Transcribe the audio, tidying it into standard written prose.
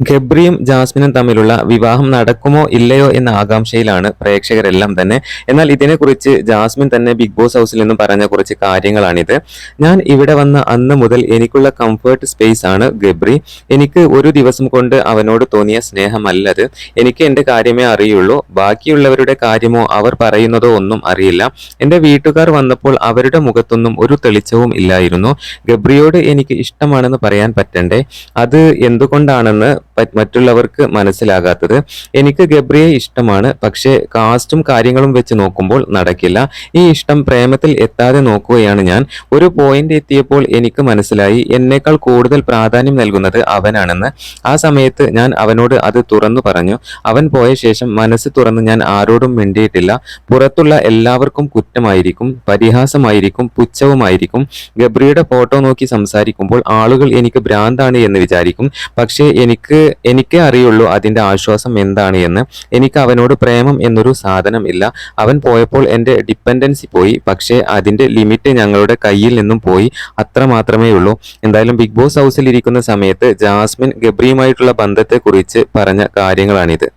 ഗബ്രിയും ജാസ്മിനും തമ്മിലുള്ള വിവാഹം നടക്കുമോ ഇല്ലയോ എന്ന ആകാംക്ഷയിലാണ് പ്രേക്ഷകരെല്ലാം തന്നെ. എന്നാൽ ഇതിനെക്കുറിച്ച് ജാസ്മിൻ തന്നെ ബിഗ് ബോസ് ഹൗസിൽ നിന്നും പറഞ്ഞ കുറച്ച് കാര്യങ്ങളാണിത്. ഞാൻ ഇവിടെ വന്ന അന്ന് മുതൽ എനിക്കുള്ള കംഫർട്ട് സ്പേസ് ആണ് ഗബ്രി. എനിക്ക് ഒരു ദിവസം കൊണ്ട് അവനോട് തോന്നിയ സ്നേഹമല്ലത്. എനിക്ക് എൻ്റെ കാര്യമേ അറിയുള്ളൂ. ബാക്കിയുള്ളവരുടെ കാര്യമോ അവർ പറയുന്നതോ ഒന്നും അറിയില്ല. എൻ്റെ വീട്ടുകാർ വന്നപ്പോൾ അവരുടെ മുഖത്തൊന്നും ഒരു തെളിച്ചവും ഇല്ലായിരുന്നു. ഗബ്രിയോട് എനിക്ക് ഇഷ്ടമാണെന്ന് പറയാൻ പറ്റണ്ടേ? അത് എന്തുകൊണ്ടാണെന്ന് മറ്റുള്ളവർക്ക് മനസ്സിലാകാത്തത്. എനിക്ക് ഗബ്രിയെ ഇഷ്ടമാണ്, പക്ഷേ കാസ്റ്റും കാര്യങ്ങളും വെച്ച് നോക്കുമ്പോൾ നടക്കില്ല. ഈ ഇഷ്ടം പ്രേമത്തിൽ എത്താതെ നോക്കുകയാണ് ഞാൻ. ഒരു പോയിന്റ് എത്തിയപ്പോൾ എനിക്ക് മനസ്സിലായി എന്നേക്കാൾ കൂടുതൽ പ്രാധാന്യം നൽകുന്നത് അവനാണെന്ന്. ആ സമയത്ത് ഞാൻ അവനോട് അത് തുറന്നു പറഞ്ഞു. അവൻ പോയ ശേഷം മനസ്സ് തുറന്ന് ഞാൻ ആരോടും മിണ്ടിയിട്ടില്ല. പുറത്തുള്ള എല്ലാവർക്കും കുറ്റമായിരിക്കും, പരിഹാസമായിരിക്കും, പുച്ഛവുമായിരിക്കും. ഗബ്രിയുടെ ഫോട്ടോ നോക്കി സംസാരിക്കുമ്പോൾ ആളുകൾ എനിക്ക് ഭ്രാന്താണ് എന്ന് വിചാരിക്കും. പക്ഷേ എനിക്കേ അറിയുള്ളൂ അതിൻ്റെ ആശ്വാസം എന്താണ് എന്ന്. എനിക്ക് അവനോട് പ്രേമം എന്നൊരു സാധനം ഇല്ല. അവൻ പോയപ്പോൾ എൻ്റെ ഡിപ്പെൻഡൻസി പോയി, പക്ഷേ അതിൻ്റെ ലിമിറ്റ് ഞങ്ങളുടെ കയ്യിൽ നിന്നും പോയി. അത്ര മാത്രമേ ഉള്ളൂ. എന്തായാലും ബിഗ് ബോസ് ഹൗസിൽ ഇരിക്കുന്ന സമയത്ത് ജാസ്മിൻ ഗബ്രിയുമായിട്ടുള്ള ബന്ധത്തെക്കുറിച്ച് പറഞ്ഞ കാര്യങ്ങളാണിത്.